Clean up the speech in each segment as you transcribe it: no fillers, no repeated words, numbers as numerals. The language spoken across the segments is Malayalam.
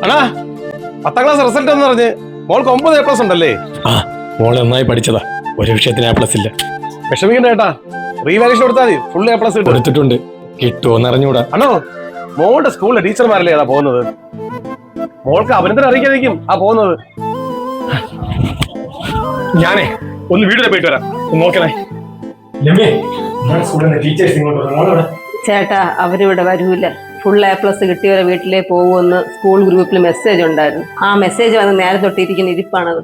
അണ്ണാ 10ാം ക്ലാസ് റിസൾട്ട് എന്ന് പറഞ്ഞ് മോൾക്ക് 9A+ ഉണ്ടല്ലേ? ആ, മോള് നന്നായി പഠിച്ചതാ, ഒരു വിഷയത്തിന് A+ ഇല്ല. വിഷമിക്കണ്ട കേട്ടാ, റീവാല്യൂഷൻ കൊടുത്താൽ മതി, ഫുൾ A+ കൊടുത്തിട്ടുണ്ട്. കിട്ടുമോന്ന് അറിഞ്ഞൂടാ. അണ്ണോ, മോളുടെ സ്കൂളിലെ ടീച്ചർമാരല്ലേ അതാ പോകുന്നത്? മോൾക്ക് അഭിനന്ദനം അറിയിക്കാതിരിക്കും ആ പോകുന്നത്. ഞാനേ ഒന്ന് വീട്ടിൽ പോയിട്ട് വരാം, നോക്കണേ. ചേട്ടാ, അവരിവിടെ വരൂല. ഫുൾ A+ കിട്ടിയവരെ വീട്ടിലേ പോകുമെന്ന് സ്കൂൾ ഗ്രൂപ്പിൽ മെസ്സേജ് ഉണ്ടായിരുന്നു. ആ മെസ്സേജ് വന്ന് നേരെ തൊട്ടിരിക്കുന്ന ഇരിപ്പാണത്.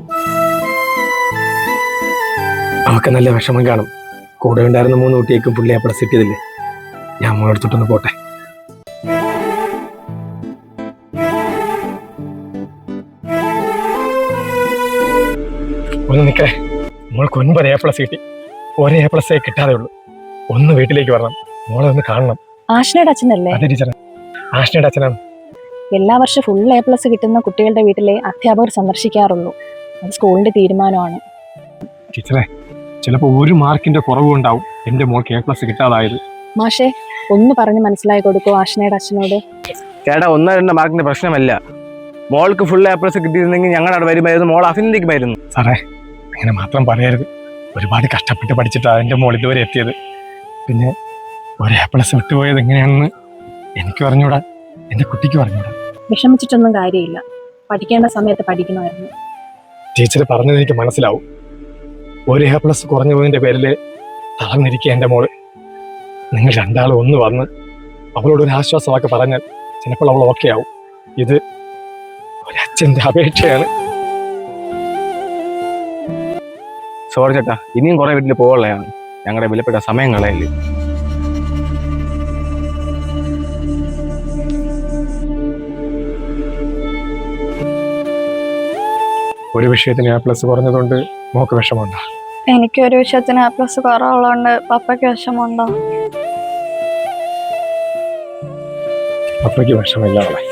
അവക്ക് നല്ല വിഷമം കാണും. കൂടെ ഉണ്ടായിരുന്ന 3 കുട്ടിയേക്കും ഫുൾ A+ കിട്ടിയതില്ലേ. ഞാൻ മോളെടുത്തിട്ടൊന്ന് പോട്ടെ. ഒന്ന് നിൽക്കേ, മോൾക്ക് 9A+ കിട്ടി. ഒരേ A+ കിട്ടാതെ ഉള്ളൂ. ഒന്ന് വീട്ടിലേക്ക് വരണം, മോളെ ഒന്ന് കാണണം. ആഷ്നയുടെ അച്ഛനല്ലേ? അതെ ടീച്ചറെ, ആഷ്നയുടെ അച്ഛനാണ്. എല്ലാ വർഷം ഫുൾ A+ കിട്ടുന്ന കുട്ടികളുടെ വീട്ടിലെ അധ്യാപകർ സന്ദർശിക്കാറുള്ളൂ. അത് സ്കൂളിന്റെ തീരുമാനമാണ്. ടീച്ചറെ, ചിലപ്പോൾ 1 മാർക്കിന്റെ കുറവുണ്ടാവും എന്റെ മോൾക്ക് A+ കിട്ടാതായത്. മാഷെ, ഒന്ന് പറഞ്ഞ് മനസ്സിലാക്കി കൊടുക്കോ ആഷ്നയുടെ അച്ഛനോട്. ചേട്ടാ, 1-2 മാർക്കിന്റെ പ്രശ്നമല്ല. മോൾക്ക് ഫുൾ A+ കിട്ടിയിരുന്നെങ്കിൽ ഞങ്ങളുടെ അവിടെ വരുമായിരുന്നു, മോൾ അഭിനന്ദിക്കുമായിരുന്നു. സാറേ, അങ്ങനെ മാത്രം പറയരുത്. ഒരുപാട് കഷ്ടപ്പെട്ട് പഠിച്ചിട്ടാണ് എൻ്റെ മോൾ ഇതുവരെ എത്തിയത്. പിന്നെ ഒരു A+ വിട്ടുപോയത് എങ്ങനെയാണെന്ന് എനിക്ക് പറഞ്ഞൂടാ, എൻ്റെ കുട്ടിക്ക് പറഞ്ഞൂടാ. വിഷമിച്ചിട്ടൊന്നും കാര്യമില്ല, പഠിക്കേണ്ട സമയത്ത് പഠിക്കണമായിരുന്നു. ടീച്ചർ പറഞ്ഞത് എനിക്ക് മനസ്സിലാവും. ഒരു A+ കുറഞ്ഞു പോയതിൻ്റെ പേരിൽ തളർന്നിരിക്കുക എൻ്റെ മോള്. നിങ്ങൾ രണ്ടാളും ഒന്ന് വന്ന് അവളോടൊരു ആശ്വാസവാക്ക് പറഞ്ഞാൽ ചിലപ്പോൾ അവൾ ഓക്കെ ആവും. ഇത് ഒരച്ഛൻ്റെ അപേക്ഷയാണ്. സോറി ചേട്ടാ, ഇനിയും കുറെ വീട്ടിൽ പോവുള്ളതാണ്. ഞങ്ങളുടെ വിലപ്പെട്ട സമയം കളയല്ലേ. ഒരു വിഷയത്തിന് A+ കുറഞ്ഞതുകൊണ്ട് മോക്ക് വിഷമമുണ്ടോ? എനിക്കൊരു വിഷയത്തിന് A+ കുറവുള്ളതുകൊണ്ട് പപ്പയ്ക്ക് വിഷമമുണ്ടോ? പപ്പയ്ക്ക് വിഷമില്ല അവളെ.